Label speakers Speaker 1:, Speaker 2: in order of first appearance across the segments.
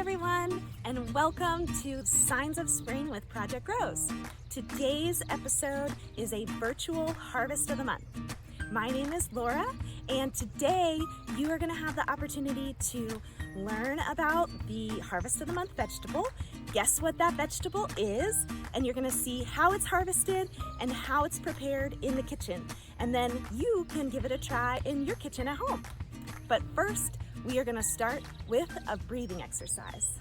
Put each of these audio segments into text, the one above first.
Speaker 1: everyone, and welcome to Signs of Spring with Project Grows. Today's episode is a virtual harvest of the month. My name is Laura, and today you are going to have the opportunity to learn about the harvest of the month vegetable, guess what that vegetable is, and you're going to see how it's harvested and how it's prepared in the kitchen. And then you can give it a try in your kitchen at home. But first, we are going to start with a breathing exercise.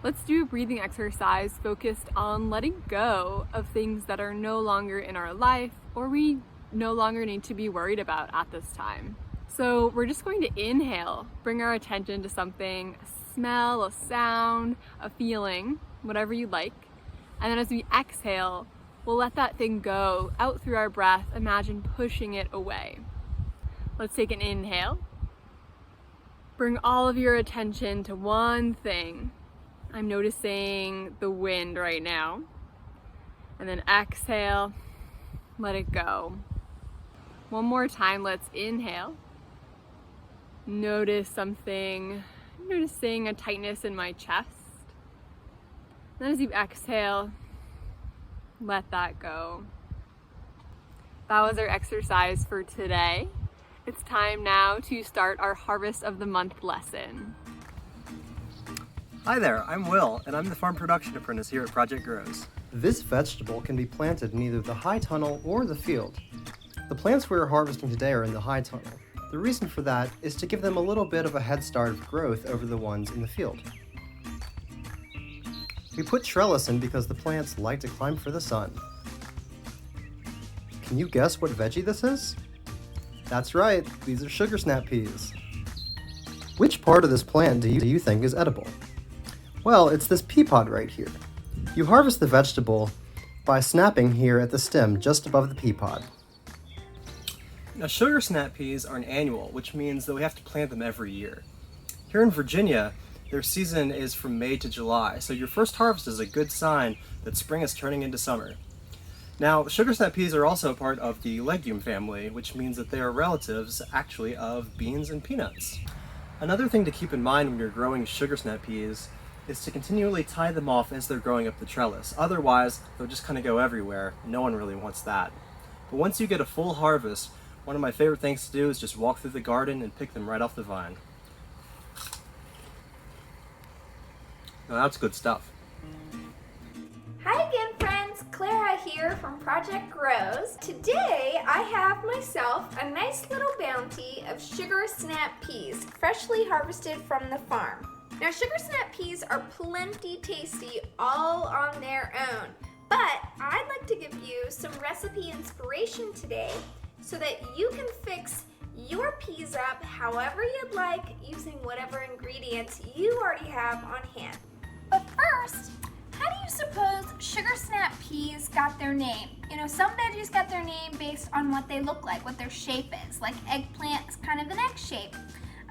Speaker 2: Let's do a breathing exercise focused on letting go of things that are no longer in our life or we no longer need to be worried about at this time. So we're just going to inhale, bring our attention to something, a smell, a sound, a feeling, whatever you like. And then as we exhale, we'll let that thing go out through our breath. Imagine pushing it away. Let's take an inhale. Bring all of your attention to one thing. I'm noticing the wind right now. And then exhale, let it go. One more time, let's inhale. Notice something, noticing a tightness in my chest. Then as you exhale, let that go. That was our exercise for today. It's time now to start our Harvest of the Month lesson.
Speaker 3: Hi there, I'm Will, and I'm the Farm Production Apprentice here at Project Grows.
Speaker 4: This vegetable can be planted in either the high tunnel or the field. The plants we are harvesting today are in the high tunnel. The reason for that is to give them a little bit of a head start of growth over the ones in the field. We put trellis in because the plants like to climb for the sun. Can you guess what veggie this is? That's right, these are sugar snap peas. Which part of this plant do you think is edible? Well, it's this pea pod right here. You harvest the vegetable by snapping here at the stem just above the pea pod.
Speaker 3: Now, sugar snap peas are an annual, which means that we have to plant them every year. Here in Virginia, their season is from May to July, so your first harvest is a good sign that spring is turning into summer. Now, sugar snap peas are also part of the legume family, which means that they are relatives, actually, of beans and peanuts. Another thing to keep in mind when you're growing sugar snap peas is to continually tie them off as they're growing up the trellis. Otherwise, they'll just kind of go everywhere. No one really wants that. But once you get a full harvest, one of my favorite things to do is just walk through the garden and pick them right off the vine. Now that's good stuff.
Speaker 5: Hi again, friends. Clara here from Project Grows. Today I have myself a nice little bounty of sugar snap peas, freshly harvested from the farm. Now, sugar snap peas are plenty tasty all on their own, but I'd like to give you some recipe inspiration today so that you can fix your peas up however you'd like using whatever ingredients you already have on hand. But first, how do you suppose sugar snap peas got their name? You know, some veggies got their name based on what they look like, what their shape is. Like eggplant is kind of an egg shape.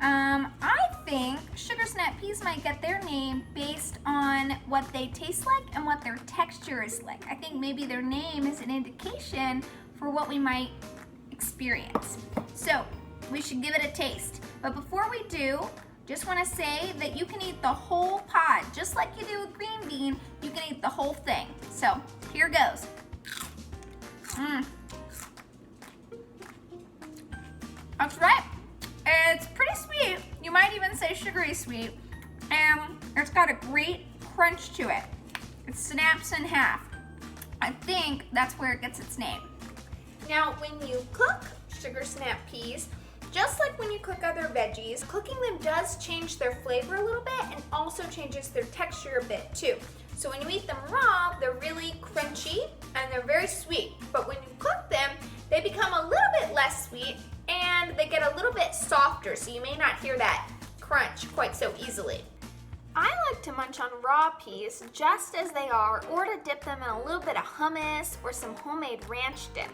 Speaker 5: I think sugar snap peas might get their name based on what they taste like and what their texture is like. I think maybe their name is an indication for what we might experience. So we should give it a taste. But before we do, just want to say that you can eat the whole pod. Just like you do with green bean, you can eat the whole thing. So here goes. That's right. It's pretty sweet. You might even say sugary sweet. And it's got a great crunch to it. It snaps in half. I think that's where it gets its name. Now, when you cook sugar snap peas, just like when you cook other veggies, cooking them does change their flavor a little bit and also changes their texture a bit too. So when you eat them raw, they're really crunchy and they're very sweet. But when you cook them, they become a little bit less sweet and they get a little bit softer, so you may not hear that crunch quite so easily. I like to munch on raw peas just as they are, or to dip them in a little bit of hummus or some homemade ranch dip.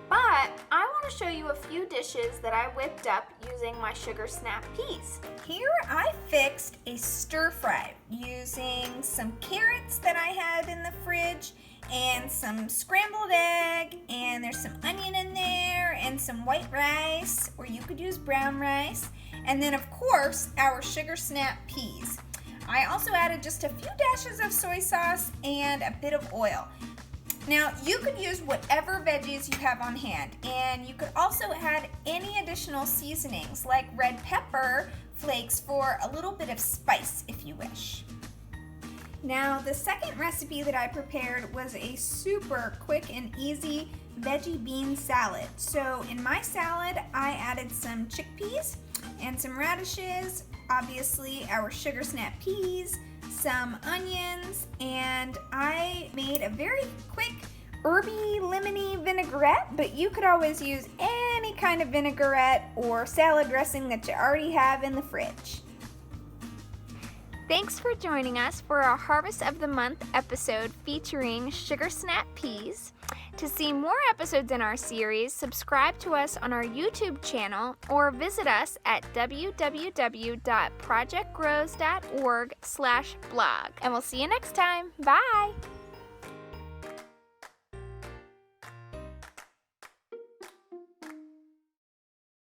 Speaker 5: But I want to show you a few dishes that I whipped up using my sugar snap peas. Here I fixed a stir fry using some carrots that I had in the fridge and some scrambled egg, and there's some onion in there and some white rice, or you could use brown rice, and then of course our sugar snap peas. I also added just a few dashes of soy sauce and a bit of oil. Now, you could use whatever veggies you have on hand, and you could also add any additional seasonings like red pepper flakes for a little bit of spice if you wish. Now, the second recipe that I prepared was a super quick and easy veggie bean salad. So in my salad, I added some chickpeas and some radishes, obviously our sugar snap peas, some onions, and I made a very quick herby lemony vinaigrette, but you could always use any kind of vinaigrette or salad dressing that you already have in the fridge. Thanks for joining us for our Harvest of the Month episode featuring sugar snap peas. To see more episodes in our series, subscribe to us on our YouTube channel or visit us at www.projectgrows.org/blog. And we'll see you next time. Bye!